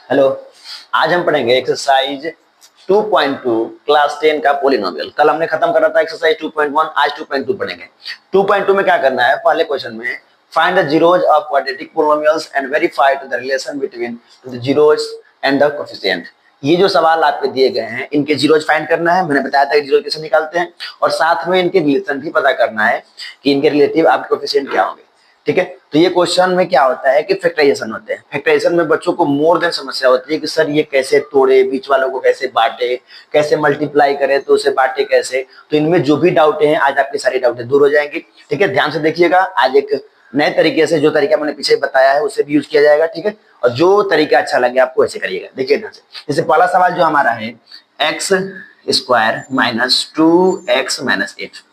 Hello. आज हम पढ़ेंगे एक्सरसाइज 2.2 क्लास 10 का पोलिनोमियल। कल हमने खत्म करा था एक्सरसाइज 2.1, आज 2.2 पढ़ेंगे। 2.2 में क्या करना है, पहले क्वेश्चन में find the zeros of quadratic polynomials and verify the relation between the zeros and the coefficient. ये जो सवाल आपको दिए गए हैं इनके जीरोज फाइंड करना है। मैंने बताया था जीरोज कैसे निकालते हैं, और साथ में इनके रिलेशन भी पता करना है कि इनके रिलेटिव आपके कोएफिशिएंट क्या होंगे। ठीक है, तो ये क्वेश्चन में क्या होता है कि फैक्टराइजेशन होते हैं। फैक्टराइजेशन में बच्चों को मोर देन समस्या होती है कि सर ये कैसे तोड़े, बीच वालों को कैसे बांटे, कैसे मल्टीप्लाई करे तो उसे बांटे कैसे। तो इनमें जो भी डाउट है आज आपके सारे डाउट दूर हो जाएंगे। ठीक है, ध्यान से देखिएगा। आज एक नए तरीके से, जो तरीका मैंने पीछे बताया है उसे भी यूज किया जाएगा। ठीक है, और जो तरीका अच्छा लगे आपको ऐसे करिएगा। देखिए ध्यान से, जैसे पहला सवाल जो हमारा है एक्स स्क्वायर माइनस 2x-8।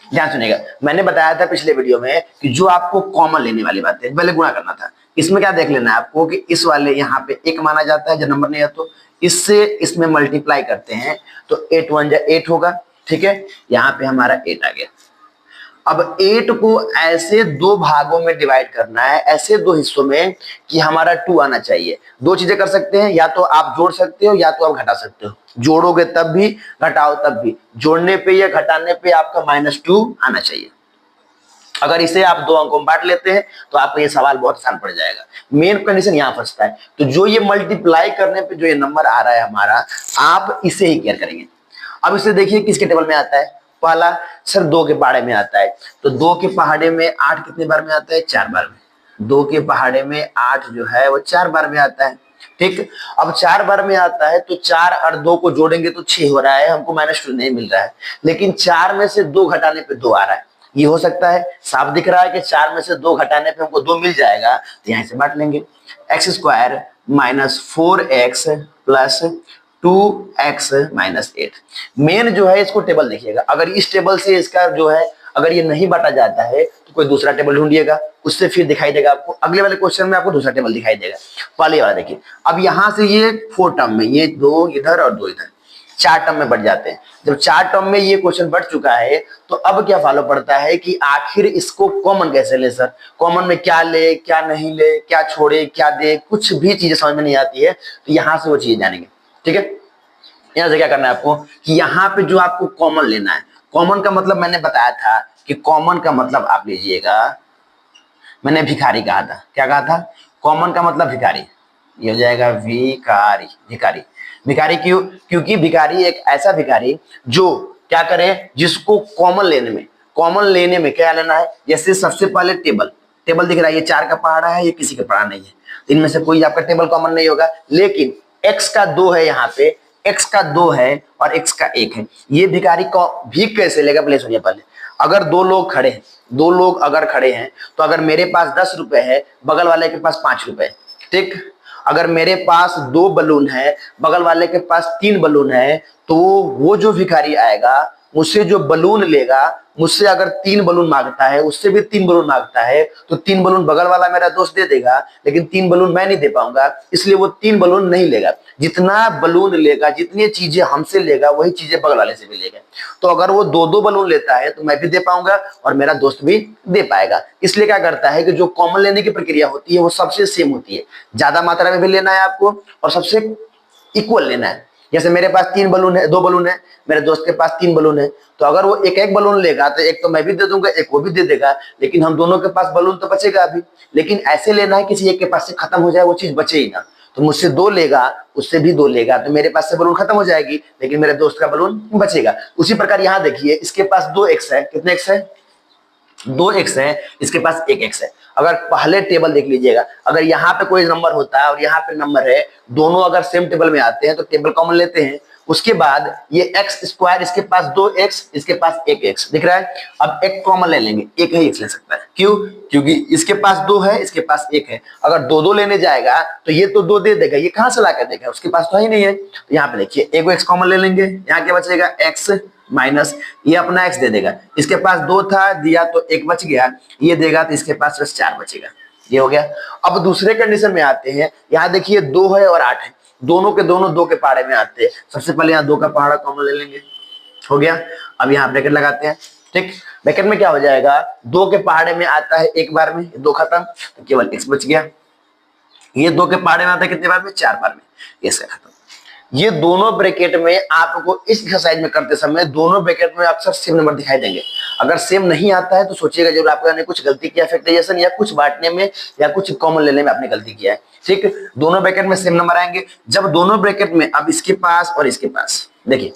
ध्यान सुनिएगा, मैंने बताया था पिछले वीडियो में कि जो आपको कॉमन लेने वाली बात है, पहले गुणा करना था। इसमें क्या देख लेना है आपको कि इस वाले यहाँ पे एक माना जाता है, जब नंबर नहीं है तो इससे इसमें मल्टीप्लाई करते हैं तो 8 1 जा 8 होगा। ठीक है, यहाँ पे हमारा 8 आ गया। अब 8 को ऐसे दो भागों में डिवाइड करना है, ऐसे दो हिस्सों में कि हमारा 2 आना चाहिए। दो चीजें कर सकते हैं, या तो आप जोड़ सकते हो या तो आप घटा सकते हो। जोड़ोगे तब भी, घटाओ तब भी। जोड़ने पे या घटाने पे आपका -2 आना चाहिए। अगर इसे आप दो अंकों में बांट लेते हैं तो आपका ये सवाल बहुत आसान पड़ जाएगा। मेन कंडीशन यहाँ फंसता है। तो जो ये मल्टीप्लाई करने पे जो ये नंबर आ रहा है हमारा, आप इसे ही केयर करेंगे। अब इसे देखिए किसके टेबल में आता है। पहला सर 2 के पहाड़े में आता है, तो 2 के पहाड़े में 8 कितने बार में आता है? 4 बार में। 2 के पहाड़े में 8 जो है वो 4 बार में आता है। ठीक, अब 4 बार में आता है तो 4 और 2 को जोड़ेंगे तो 6 हो रहा है, हमको -2 नहीं मिल रहा है। लेकिन 4 में से 2 घटाने पे 2 आ रहा है। ये हो सकता है, साफ दिख रहा है कि 4 में से 2 घटाने पे हमको 2 मिल जाएगा, तो यहां से बांट लेंगे। X square minus 4x plus 2x-8। Main जो है इसको टेबल देखिएगा। अगर इस टेबल से इसका जो है अगर ये नहीं बांटा जाता है तो कोई दूसरा टेबल ढूंढिएगा, उससे फिर दिखाई देगा आपको। अगले वाले क्वेश्चन में आपको दूसरा टेबल दिखाई देगा। पहले वाला देखिए, अब यहां से ये 4 टर्म में, ये 2 इधर और 2 इधर, 4 टर्म में बढ़ जाते हैं। जब 4 टर्म में ये क्वेश्चन बढ़ चुका है तो अब क्या फॉलो पड़ता है कि आखिर इसको कॉमन कैसे ले सर। कॉमन में क्या ले, क्या नहीं ले, क्या छोड़े, क्या दे, कुछ भी चीजें समझ में नहीं आती है। तो यहां से वो चीज जानेंगे। ठीक है, यहां से क्या करना है आपको कि यहाँ पे जो आपको कॉमन लेना है, कॉमन का मतलब मैंने बताया था कि कॉमन का मतलब आप लीजिएगा, मैंने भिखारी कहा था। क्या कहा था? कॉमन का मतलब भिखारी। ये हो जाएगा भिखारी। भिखारी भिखारी क्यों? क्योंकि भिखारी एक ऐसा भिखारी जो क्या करे, जिसको कॉमन लेने में क्या लेना है। जैसे सबसे पहले टेबल, टेबल दिख रहा है, ये 4 का पहाड़ा है, ये किसी का पहाड़ा नहीं है, इनमें से कोई आपका टेबल कॉमन नहीं होगा। लेकिन x का 2 है, यहाँ पे x का 2 है और x का 1 है। ये भिखारी को भीख कैसे लेगा, पहले सुनिए। पहले अगर दो लोग खड़े हैं, दो लोग अगर खड़े हैं, तो अगर मेरे पास 10 रुपए है, बगल वाले के पास 5 रुपए। ठीक, अगर मेरे पास 2 बलून है, बगल वाले के पास 3 बलून है, तो वो जो भिखारी आएगा मुझसे जो बलून लेगा, मुझसे अगर 3 बलून मांगता है, उससे भी 3 बलून मांगता है, तो 3 बलून बगल वाला मेरा दोस्त दे देगा, लेकिन 3 बलून मैं नहीं दे पाऊंगा, इसलिए वो 3 बलून नहीं लेगा। जितना बलून लेगा, जितनी चीजें हमसे लेगा, वही चीजें बगल वाले से भी लेगा। तो अगर वो 2-2 बलून लेता है तो मैं भी दे पाऊंगा और मेरा दोस्त भी दे पाएगा। इसलिए क्या करता है कि जो कॉमन लेने की प्रक्रिया होती है वो सबसे सेम होती है। ज्यादा मात्रा में भी लेना है आपको और सबसे इक्वल लेना है। जैसे मेरे पास 3 बलून है, 2 बलून है, मेरे दोस्त के पास 3 बलून है, तो अगर वो एक एक बलून लेगा तो एक तो मैं भी दे दूंगा, एक वो भी दे देगा, लेकिन हम दोनों के पास बलून तो बचेगा अभी। लेकिन ऐसे लेना है किसी एक के पास से खत्म हो जाए, वो चीज बचे ही ना। तो मुझसे 2 लेगा, उससे भी 2 लेगा, तो मेरे पास से बलून खत्म हो जाएगी, लेकिन मेरे दोस्त का बलून बचेगा। उसी प्रकार यहाँ देखिए, इसके पास 2x है। कितने x है? 2x है, इसके पास 1x है। अगर पहले टेबल देख लीजिएगा, अगर यहाँ पे कोई नंबर होता है और यहाँ पे नंबर है, दोनों अगर सेम टेबल में आते हैं तो टेबल कॉमन लेते हैं। उसके बाद ये एक्स स्क्वायर, इसके पास 2x, इसके पास 1x दिख रहा है। अब एक कॉमन ले लेंगे, एक ही x ले सकता है। क्यों? क्योंकि इसके पास 2 है, इसके पास 1 है। अगर 2-2 लेने जाएगा तो ये तो 2 दे देगा, ये कहां से ला कर देगा, उसके पास तो ही नहीं है। तो यहाँ पे देखिए, एक x कॉमन ले लेंगे, यहाँ क्या बचेगा? x माइनस ये अपना x दे देगा। इसके पास 2 था, दिया तो 1 बच गया, ये देगा तो इसके पास बस 4 बचेगा। ये हो गया। अब दूसरे कंडीशन में आते हैं। यहाँ देखिए 2 है और 8 है, दोनों के दोनों 2 के पहाड़े में आते हैं। सबसे पहले यहाँ 2 का पहाड़ा कॉमन ले लेंगे, हो गया। अब यहाँ ब्रैकेट लगाते हैं। ठीक, ब्रैकेट में क्या हो जाएगा? 2 के पहाड़े में आता है एक बार में, 2 खत्म, तो केवल x बच गया। ये 2 के पहाड़े में आता है कितने बार में, 4 बार में, इसका खत्म। ये दोनों ब्रैकेट में आपको इस एक्सरसाइज में करते समय दोनों ब्रैकेट में अक्सर सेम नंबर दिखाई देंगे। अगर सेम नहीं आता है तो सोचिएगा जरूर आपने कुछ गलती किया फैक्टराइजेशन, या कुछ बांटने में या कुछ कॉमन लेने में आपने गलती किया है। ठीक, दोनों ब्रैकेट में सेम नंबर आएंगे। जब दोनों ब्रैकेट में, अब इसके पास और इसके पास, देखिए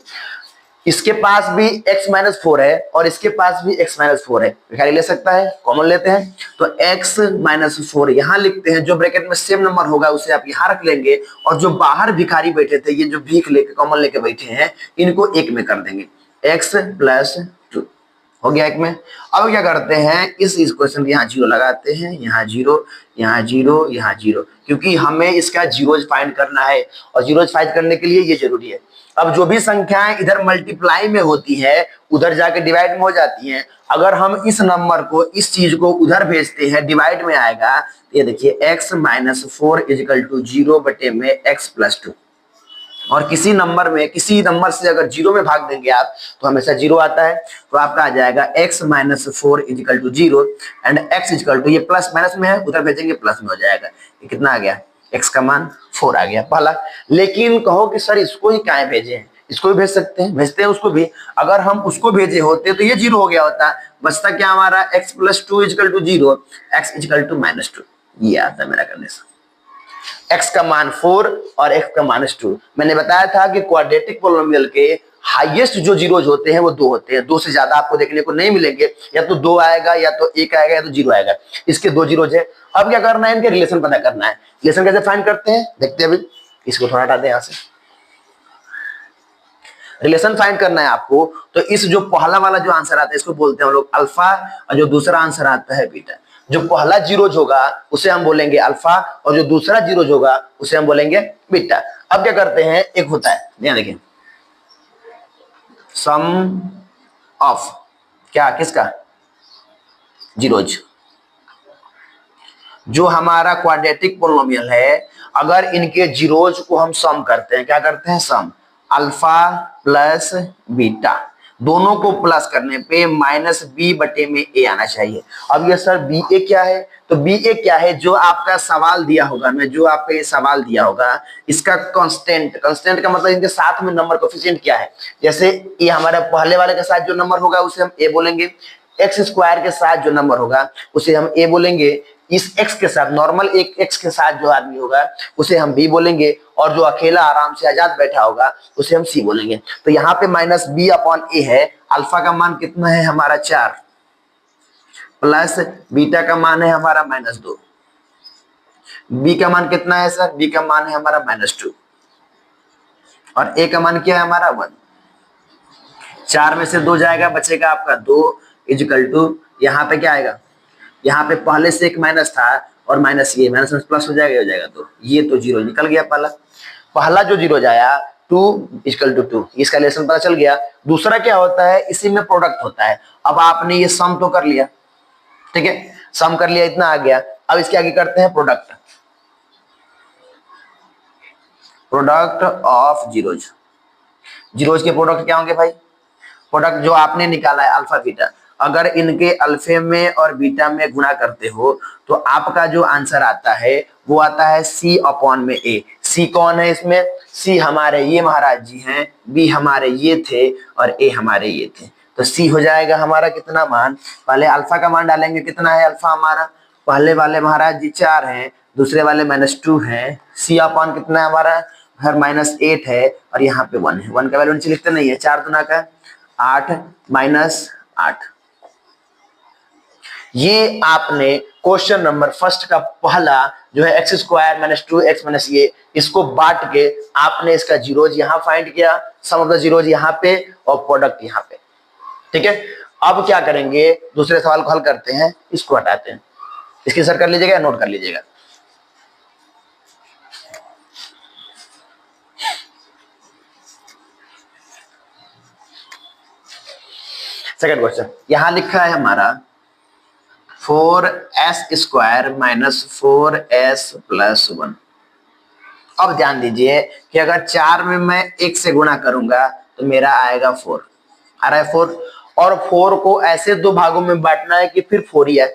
इसके पास भी x-4 है और इसके पास भी x-4 है, भिखारी ले सकता है, कॉमन लेते हैं तो x-4 यहां लिखते हैं। जो ब्रैकेट में सेम नंबर होगा उसे आप यहां रख लेंगे, और जो बाहर भिखारी बैठे थे, ये जो भीख लेके कॉमन लेके बैठे हैं, इनको एक में कर देंगे, x+2 हो गया एक में। अब क्या करते हैं, इस क्वेश्चन के यहाँ 0 लगाते हैं, यहाँ 0, यहाँ 0, यहाँ 0, क्योंकि हमें इसका जीरोज फाइंड करना है और जीरोज फाइंड करने के लिए ये जरूरी है। अब जो भी संख्याएं इधर मल्टीप्लाई में होती है उधर जाके डिवाइड में हो जाती हैं। अगर हम इस नंबर को, इस चीज को उधर भेजते हैं, डिवाइड में आएगा, ये देखिए x-4 = 0 बटे में x+2। और किसी नंबर में, किसी नंबर से अगर 0 में भाग देंगे आप तो हमेशा 0 आता है, तो आपका आ जाएगा x-4 = 0 एंड x = ये प्लस माइनस में है, उधर भेजेंगे प्लस में हो जाएगा। ये कितना आ गया, x का मान 4 आ गया पहला। लेकिन कहो कि सर इसको ही काहे भेजे हैं, इसको भी भेज सकते हैं, भेजते हैं उसको भी। अगर हम उसको भेजे होते तो ये 0 हो गया होता, बचता क्या हमारा x+2 = 0, x = -2, ये आता मेरा करने से। x का मान 4 और x का -2। मैंने बताया था कि क्वाड्रेटिक पोलिनोमियल के हाईएस्ट जो जीरोज होते हैं वो 2 होते हैं, 2 से ज्यादा आपको देखने को नहीं मिलेंगे, या तो 2 आएगा, या तो 1 आएगा, या तो 0 आएगा। इसके 2 जीरोज है। अब क्या करना है, इनके रिलेशन पता करना है। रिलेशन कैसे फाइंड करते हैं देखते हैं। अभी इसको थोड़ा हटा दें यहाँ से। रिलेशन फाइंड करना है आपको, तो इस जो पहला वाला जो आंसर आता है इसको बोलते हैं हम लोग अल्फा, और जो दूसरा आंसर आता है बीटा। जो पहला जीरोज होगा उसे हम बोलेंगे अल्फा, और जो दूसरा जीरोज होगा उसे हम बोलेंगे बीटा। अब क्या करते हैं, एक होता है, ध्यान देखिए, सम ऑफ क्या, किसका, जीरोज। जो हमारा क्वाड्रेटिक पोलिनोमियल है, अगर इनके जीरोज को हम सम करते हैं, क्या करते हैं, सम, अल्फा प्लस बीटा, दोनों को प्लस करने पे -b बटे में a आना चाहिए। अब ये सर ba क्या है, तो ba क्या है, जो आपका सवाल दिया होगा, मैं जो आपका ये सवाल दिया होगा, इसका कांस्टेंट, कांस्टेंट का मतलब इनके साथ में नंबर कोफिशिएंट क्या है। जैसे ये हमारे पहले वाले के साथ जो नंबर होगा उसे हम a बोलेंगे, x² के साथ जो नंबर होगा उसे हम a बोलेंगे, इस x के साथ, नॉर्मल एक x के साथ जो आदमी होगा उसे हम b बोलेंगे, और जो अकेला आराम से आजाद बैठा होगा उसे हम c बोलेंगे। तो यहाँ पे -b/a है। अल्फा का मान कितना है हमारा 4, प्लस बीटा का मान है हमारा -2। b का मान कितना है सर, b का मान है हमारा -2, और a का मान क्या है हमारा 1। 4 में से 2 जाएगा, बचेगा आपका 2 = यहाँ पे क्या आएगा, यहाँ पे पहले से एक माइनस था और माइनस ये माइनस में प्लस हो जाएगा, तो ये तो 0 निकल गया। पहला जो जीरो आया 2 = 2, इसका रिलेशन पता चल गया। दूसरा क्या होता है, इसी में प्रोडक्ट होता है। अब आपने ये सम तो कर लिया, ठीक है, सम कर लिया, इतना आ गया। अब इसके आगे करते हैं product, product of zeros. Zeros के प्रोडक्ट क्या होंगे भाई, प्रोडक्ट जो आपने निकाला है अल्फा बीटा, अगर इनके अल्फे में और बीटा में गुणा करते हो तो आपका जो आंसर आता है वो आता है c/a। c कौन है इसमें, c हमारे ये महाराज जी हैं, b हमारे ये थे, और a हमारे ये थे। तो c हो जाएगा हमारा कितना मान, पहले अल्फा का मान डालेंगे, कितना है अल्फा हमारा, पहले वाले महाराज जी 4 हैं, दूसरे वाले -2 हैं, c/ कितना है हमारा, हर -8 है, और यहाँ पे 1 है। 1 का वैल्यू नीचे लिखते नहीं है, 4 दूना का 8 -8। ये आपने क्वेश्चन नंबर फर्स्ट का पहला जो है x² - 2x - a, इसको बांट के आपने इसका जीरोज यहाँ फाइंड किया, सम ऑफ द जीरोज यहाँ पे और प्रोडक्ट यहाँ पे, ठीक है। अब क्या करेंगे, दूसरे सवाल को हल करते हैं, इसको हटाते हैं, इसकी सर कर लीजिएगा, नोट कर लीजिएगा। सेकंड क्वेश्चन यहां लिखा है हमारा 4s² - 4s + 1। अब ध्यान दीजिए कि अगर 4 में मैं 1 से गुणा करूंगा तो मेरा आएगा 4, आ रहा है 4, और 4 को ऐसे 2 भागों में बांटना है कि फिर 4 ही है।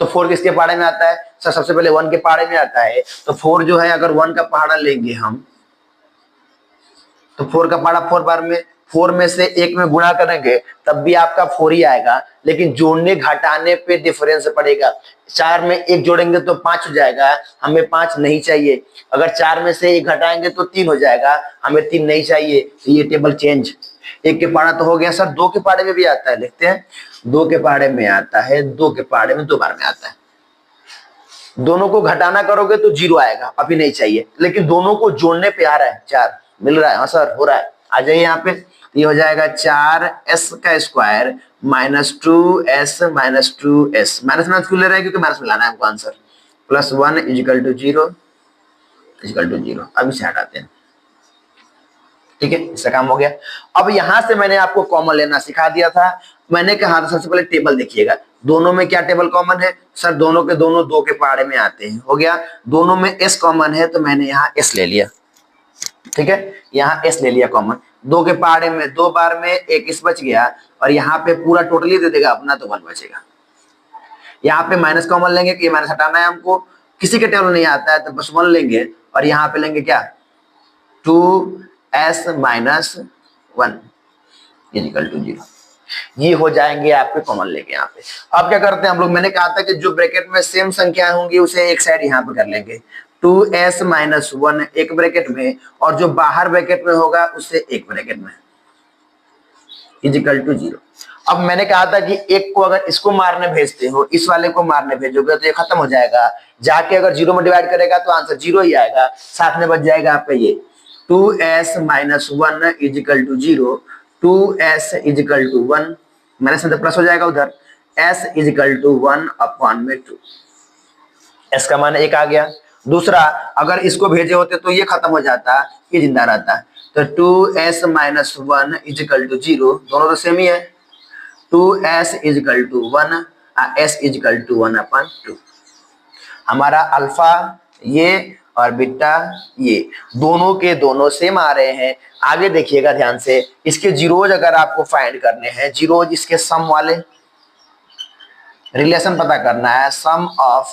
तो 4 किसके पहाड़े में आता है, सर सबसे पहले 1 के पहाड़े में आता है, तो 4 जो है अगर 1 का पहाड़ा लेंगे हम, तो 4 का पहाड़ा 4 बार में, 4 में से 1 में गुणा करेंगे तब भी आपका 4 ही आएगा, लेकिन जोड़ने घटाने पे डिफरेंस पड़ेगा। 4 में 1 जोड़ेंगे तो 5 हो जाएगा, हमें 5 नहीं चाहिए। अगर 4 में से 1 घटाएंगे तो 3 हो जाएगा, हमें 3 नहीं चाहिए, तो ये टेबल चेंज। 1 के पहाड़ा तो हो गया सर, 2 के पहाड़े में भी आता है, देखते हैं 2 के पहाड़े में आता है, 2 के पहाड़े में 2 बार में आता है। दोनों को घटाना करोगे तो 0 आएगा, अभी नहीं चाहिए, लेकिन दोनों को जोड़ने पे आ रहा है 4 मिल रहा है। हाँ सर हो रहा है, आ जाइए यहाँ पे, ये हो जाएगा 4s का square minus 2s minus 2s, minus minus क्यों ले रहे हैं, क्योंकि माइनस में लाना है हमको answer, plus 1 equal to 0 equal to 0। अब इसे हटाते हैं, ठीक है, इसका काम हो गया। अब यहां से मैंने आपको कॉमन लेना सिखा दिया था। मैंने कहा था सबसे पहले टेबल देखिएगा, दोनों में क्या टेबल कॉमन है, सर दोनों के दोनों 2 के पहाड़े में आते हैं, हो गया। दोनों में s कॉमन है तो मैंने यहाँ s ले लिया, ठीक है, यहाँ s ले लिया कॉमन। 2 के पहाड़े में 2 बार में 1 s बच गया, और यहाँ पे पूरा टोटली दे देगा अपना, तो 1 बचेगा। यहाँ पे माइनस कॉमन लेंगे कि माइनस हटाना है हमको, किसी के टेबल नहीं आता है तो बस 1 लेंगे, और यहाँ पे लेंगे क्या 2s माइनस 1 इजिकल टू 0। ये हो जाएंगे आपके कॉमन लेके यहाँ पे। अब क्या करते हैं हम लोग, मैंने कहा था कि जो ब्रैकेट में सेम संख्या होंगी उसे एक साइड यहाँ पे कर लेंगे, 2s माइनस 1 एक ब्रैकेट में, और जो बाहर ब्रैकेट में होगा उससे एक ब्रैकेट में, इजिकल टू 0। अब मैंने कहा था कि एक को अगर इसको मारने भेजते हो, इस वाले को मारने भेजोगे तो ये खत्म हो जाएगा, जाके अगर 0 में डिवाइड करेगा तो आंसर 0 ही आएगा, साथ में बच जाएगा आपका ये 2s minus 1 equal to 0, 2s equal to 1, minus में तो प्लस हो जाएगा उधर, s इजिकल टू 1 अपॉन में 2, s का मान 1 आ गया। दूसरा, अगर इसको भेजे होते तो ये खत्म हो जाता, ये जिंदा रहता, तो 2s माइनस 1 इजिकल टू 0, दोनों तो सेम ही है, 2s equal to 1, s equal to 1 upon 2। हमारा अल्फा ये और बीटा ये दोनों के दोनों सेम आ रहे हैं। आगे देखिएगा ध्यान से, इसके जीरोज अगर आपको फाइंड करने हैं, जीरोज इसके सम वाले, रिलेशन पता करना है, सम ऑफ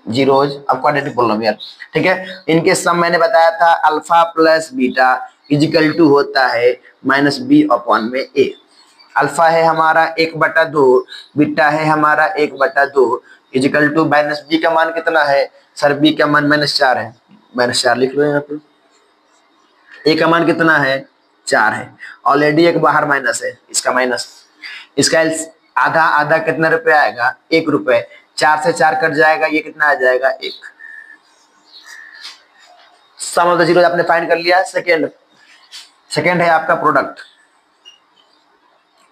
जीरोज, अब क्वाड्रेटिक पॉलिनोमियल, ठीक है, इनके सम मैंने बताया था, alpha plus beta equal to होता है माइनस बी अपॉन में ए। अल्फा है हमारा 1/2, बीटा है हमारा 1/2 इजिकल टू माइनस बी का मान कितना है, सर बी का मान -4 है, -4 लिख लो यहाँ पे। ए का मान कितना है 4 है, ऑलरेडी एक बाहर माइनस है, इसका माइनस, इसका आधा आधा कितना रुपए आएगा 1 रुपए, 4 से 4 कट जाएगा, ये कितना आ जाएगा 1। सम ऑफ द जीरोज आपने फाइंड कर लिया। सेकेंड है आपका product,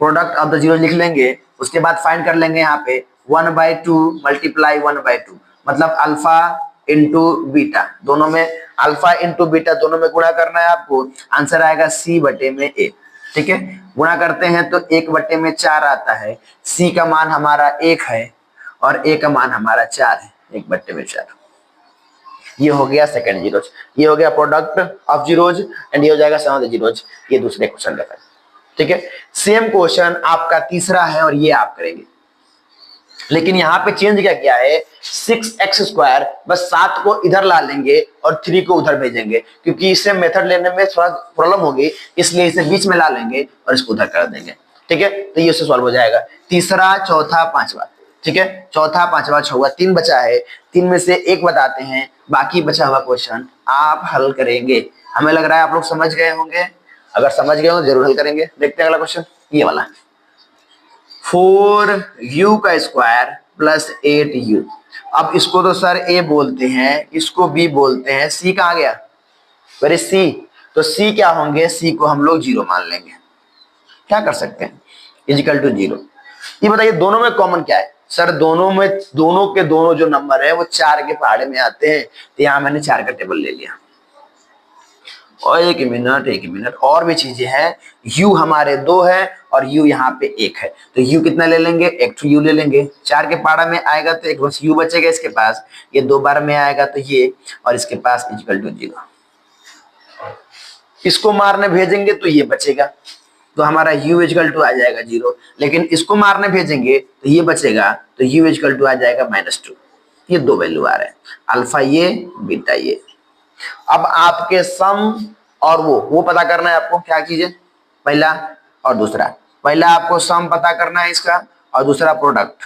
product of the zero लिख लेंगे, उसके बाद फाइंड कर लेंगे यहाँ पे 1/2 मल्टीप्लाई 1/2, मतलब अल्फा इंटू बीटा, दोनों में अल्फा इंटू बीटा दोनों में गुणा करना है आपको, आंसर आएगा c/a, ठीक है। गुणा करते हैं तो 1/4 आता है, c का मान हमारा 1 है और a का मान हमारा 4 है, 1/4। ये हो गया सेकंड जीरोज, ये हो गया प्रोडक्ट ऑफ जीरोज, एंड ये हो जाएगा सम ऑफ द जीरोज, ये दूसरे क्वेश्चन का, ठीक है। सेम क्वेश्चन आपका तीसरा है और ये आप करेंगे, लेकिन यहाँ पे चेंज क्या किया है, 6x², बस 7 को इधर ला लेंगे और 3 को उधर भेजेंगे, क्योंकि इसे मेथड लेने में थोड़ा प्रॉब्लम होगी, इसलिए इसे बीच में ला लेंगे और इसको उधर कर देंगे, ठीक है। तो ये उससे सॉल्व हो जाएगा, तीसरा चौथा पांचवा, ठीक है, चौथा पांचवा छठा 3 बचा है, 3 में से 1 बताते हैं, बाकी बचा हुआ क्वेश्चन आप हल करेंगे। हमें लग रहा है आप लोग समझ गए होंगे, अगर समझ गए हो तो जरूर हल करेंगे। देखते हैं अगला क्वेश्चन, ये वाला 4u का स्क्वायर प्लस 8u। अब इसको तो सर a बोलते हैं, इसको b बोलते हैं, c कहाँ गया, वेरी c, तो c क्या होंगे, c को हम लोग 0 मान लेंगे। क्या कर सकते हैं, इजिकल टू 0। ये बताइए दोनों में कॉमन क्या है, सर दोनों में, दोनों के दोनों जो नंबर है वो 4 के पहाड़े में आते हैं, तो यहाँ मैंने 4 का टेबल ले लिया। और एक मिनट और भी चीजें हैं, u हमारे 2 है और u यहाँ पे 1 है, तो u कितना ले लेंगे, एक u ले लेंगे, 4 के पहाड़ा में आएगा तो एक बस u बचेगा इसके पास, ये 2 बार में आएगा तो ये, और इसके पास इक्वल टू 0। इसको मारने भेजेंगे तो ये बचेगा, तो हमारा u इक्वल टू आ जाएगा 0, लेकिन इसको मारने भेजेंगे तो ये बचेगा, तो u इक्वल टू आ जाएगा -2। ये दो वैल्यू आ रहे हैं, अल्फा ये बीटा ये। अब आपके सम और वो पता करना है आपको, क्या कीजिए, पहला और दूसरा। पहला आपको सम पता करना है इसका, और दूसरा प्रोडक्ट।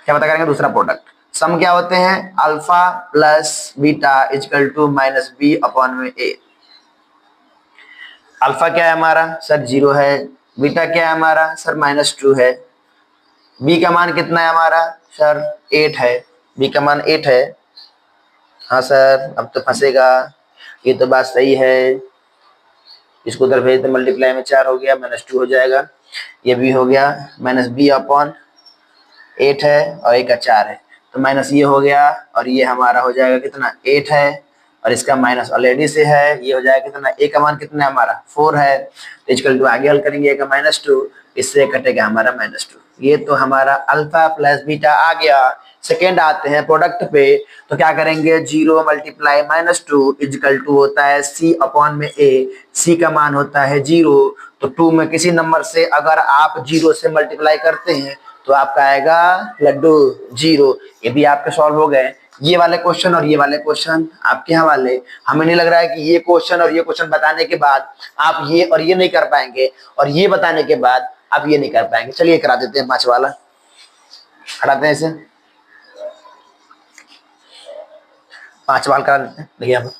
क्या पता करेंगे? दूसरा प्रोडक्ट। सम क्या होते हैं? Alpha plus beta equal to -b upon में a। अल्फा क्या है हमारा सर? 0 है। बीटा क्या है हमारा सर? -2 है। b का मान कितना है हमारा सर? 8 है। b का मान 8 है। हाँ सर, अब तो फंसेगा, ये तो बात सही है। इसको उधर भेज दे, मल्टीप्लाई में 4 हो गया, -2 हो जाएगा। ये भी हो गया, -b अपॉन 8 है और एक का 4 है, तो माइनस ये हो गया, और ये हमारा हो जाएगा कितना? 8 है, और इसका माइनस ऑलरेडी से है, ये हो जाएगा कितना? a का मान कितना है हमारा? 4 है। तो इक्वल टू आगे हल करेंगे, a का -2, इससे कटेगा हमारा -2। ये तो हमारा अल्फा प्लस बीटा आ गया। सेकेंड आते हैं प्रोडक्ट पे, तो क्या करेंगे? 0 मल्टीप्लाई -2 इक्वल टू होता है c अपॉन में a। c का मान होता है 0, तो 2 में किसी नंबर से अगर आप 0 से मल्टीप्लाई करते हैं तो आपका आएगा लड्डू 0। ये भी आपके सॉल्व हो गए। ये वाले क्वेश्चन और ये वाले क्वेश्चन आपके हवाले। हमें नहीं लग रहा है कि ये क्वेश्चन और ये क्वेश्चन बताने के बाद आप ये और ये नहीं कर पाएंगे, और ये बताने के बाद आप ये नहीं कर पाएंगे। चलिए करा देते हैं 5 वाला, हटाते हैं इसे, 5 वाला करा देते हैं। देखिए यहाँ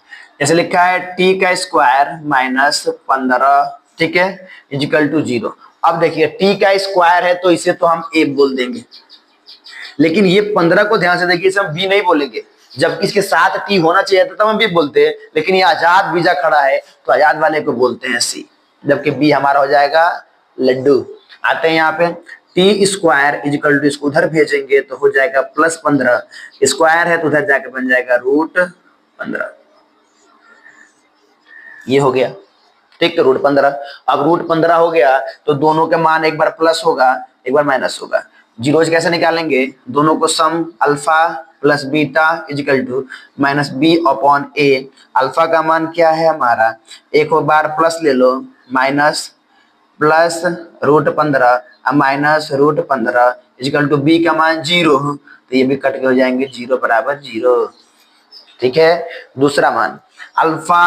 जैसे लिखा है t का स्क्वायर -15, ठीक है, इक्वल टू 0। अब देखिए t का स्क्वायर है तो इसे तो हम a बोल देंगे, लेकिन ये 15 को ध्यान से देखिए, इसे हम b नहीं बोलेंगे। जब इसके साथ t होना चाहिए था तब हम b बोलते हैं, लेकिन ये आजाद बीजा खड़ा है तो आजाद वाले को बोलते हैं c, जबकि b हमारा हो जाएगा लड्डू। आते हैं यहाँ पे, टी स्क्वायर इक्वल टू, इसको उधर भेजेंगे तो हो जाएगा +15, स्क्वायर है तो उधर जाके बन जाएगा √15। ये हो गया, ठीक है, √15। अब √15 हो गया तो दोनों के मान एक बार प्लस होगा, एक बार माइनस होगा। जीरोज कैसे निकालेंगे? दोनों को sum alpha plus beta equal to -b upon a। Alpha का मान क्या है हमारा? एक बार प्लस ले लो, minus plus √15 minus √15 equal to b का मान 0, तो ये भी कट के हो जाएंगे 0 बराबर 0, ठीक है। दूसरा मान alpha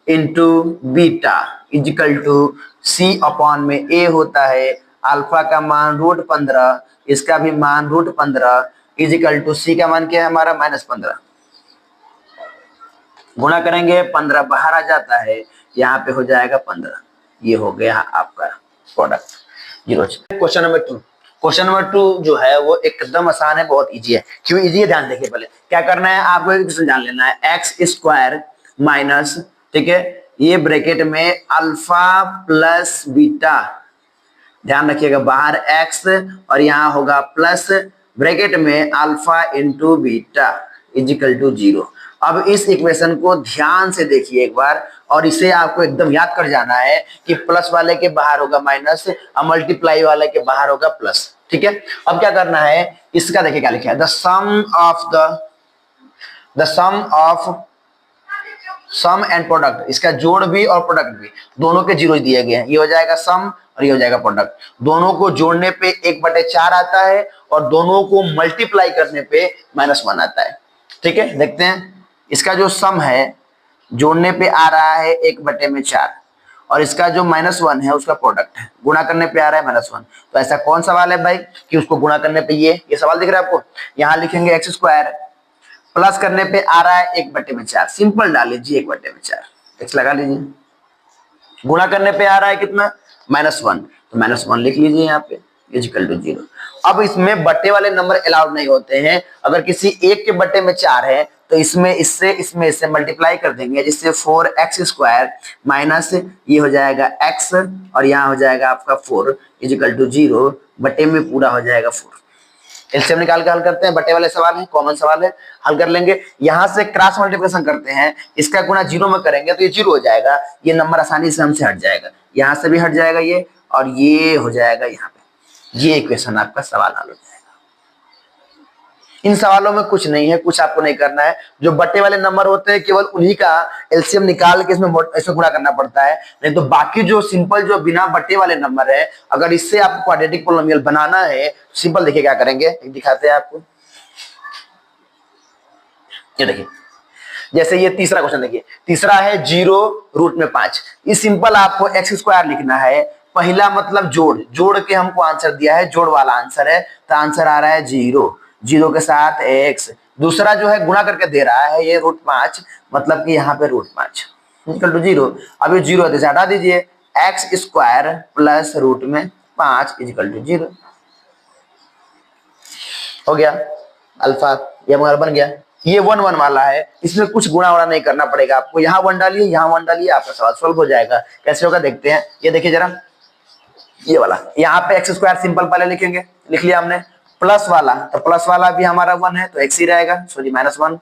into beta equal to c upon में a होता है। अल्फा का मान √15, इसका भी मान √15 इक्वल टू c का मान क्या है हमारा? -15। गुणा करेंगे, 15 बाहर आ जाता है, यहाँ पे हो जाएगा 15। ये हो गया आपका product zero. Question number 2। Question number 2 जो है वो एकदम आसान है, बहुत इजी है। क्यों इजी है? ध्यान देखिए, पहले क्या करना है आपको, एक जान लेना है, एक्स स्क्वायर माइनस, ठीक है, ये ब्रैकेट में अल्फा प्लस बीटा, ध्यान रखिएगा, बाहर एक्स और यहाँ होगा प्लस, ब्रैकेट में alpha into beta equal to 0। अब इस इक्वेशन को ध्यान से देखिए एक बार, और इसे आपको एकदम याद कर जाना है कि प्लस वाले के बाहर होगा माइनस और मल्टीप्लाई वाले के बाहर होगा प्लस, ठीक है। अब क्या करना है, इसका देखिए क्या लिखा है, the sum of sum and product, इसका जोड़ भी और प्रोडक्ट भी दोनों के जीरो दिए गए हैं। ये हो जाएगा सम और ये हो जाएगा प्रोडक्ट। दोनों को जोड़ने पे 1/4 आता है और दोनों को मल्टीप्लाई करने पे -1 आता है, ठीक है। देखते हैं, इसका जो सम है जोड़ने पे आ रहा है 1/4 और इसका जो -1 है उसका प्रोडक्ट है, गुणा करने पे आ रहा है -1। तो ऐसा कौन सवाल है भाई कि उसको गुणा करने पे ये सवाल दिख रहा है आपको? यहाँ लिखेंगे एक्स स्क्वायर, प्लस करने पे आ रहा है 1/4, सिंपल डाल लीजिए 1/4, एक्स लगा लीजिए, गुणा करने पे आ रहा है कितना? -1, तो -1 लिख लीजिए यहाँ पे इक्वल टू 0। अब इसमें बट्टे वाले नंबर अलाउड नहीं होते हैं। अगर किसी एक के बट्टे में 4 है तो इसमें इससे मल्टीप्लाई कर देंगे, जिससे 4x² माइनस ये हो जाएगा x और यहाँ हो जाएगा आपका 4 इक्वल टू 0, बट्टे में पूरा हो जाएगा 4। एलसीएम निकाल के हल करते हैं, बट्टे वाले सवाल है, कॉमन सवाल है, हल कर लेंगे। यहाँ से क्रॉस मल्टीप्लिकेशन करते हैं, इसका गुणा 0 में करेंगे तो ये 0 हो जाएगा, ये नंबर आसानी से हमसे हट जाएगा, यहाँ से भी हट जाएगा ये, और ये हो जाएगा यहाँ पे। ये इक्वेशन आपका सवाल हल हो जाएगा। इन सवालों में कुछ नहीं है, कुछ आपको नहीं करना है। जो बट्टे वाले नंबर होते हैं केवल उन्हीं का एलसीएम निकाल के इसमें गुणा करना पड़ता है, नहीं तो बाकी जो सिंपल जो बिना बट्टे वाले नंबर है, अगर इससे आपको क्वाड्रेटिक पोलिनोमियल बनाना है सिंपल देखिए क्या करेंगे, दिखाते हैं आपको। ये देखिए जैसे ये तीसरा क्वेश्चन देखिए, तीसरा है 0√5। इस सिंपल आपको एक्स स्क्वायर लिखना है। पहला मतलब जोड़ के हमको आंसर दिया है, जोड़ वाला आंसर है, तो आंसर आ रहा है 0 के साथ x। दूसरा जो है गुणा करके दे रहा है ये √5, मतलब कि यहाँ पे √5 इक्वल टू 0। अब ये 0 है तो हटा दीजिए, X square plus √5 equal to 0 हो गया। अल्फा ये हमारा बन गया। ये 1 1 वाला है, इसमें कुछ गुणा वुणा नहीं करना पड़ेगा आपको, यहाँ 1 डालिए यहाँ 1 डालिए, आपका सवाल सॉल्व हो जाएगा। कैसे होगा देखते हैं, ये देखिए जरा, ये वाला यहाँ पे एक्स स्क्वायर सिंपल पहले लिखेंगे, लिख लिया हमने। प्लस वाला, तो प्लस वाला भी हमारा 1 है तो एक्स ही रहेगा, सॉरी -1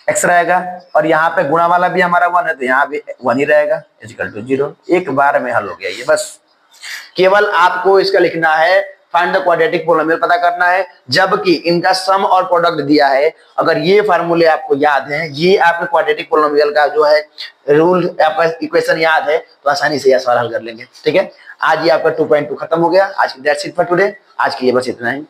एक्स रहेगा। और यहाँ पे गुणा वाला भी हमारा 1 है तो यहाँ भी 1 ही रहेगा, इक्वल टू 0। एक बार में हल हो गया ये। बस केवल आपको इसका लिखना है, फाइंड द क्वाड्रेटिक पोलिनोमियल पता करना है, जबकि इनका सम और प्रोडक्ट दिया है। अगर ये फार्मूले आपको याद हैं, ये आपके क्वाड्रेटिक पोलिनोमियल का जो है रूल, आपका इक्वेशन याद है, तो आसानी से यह सवाल हल कर लेंगे। ठीक है, आज ये आपका 2.2 खत्म हो गया। आज की दैट्स इट फॉर टुडे, आज के लिए बस इतना ही।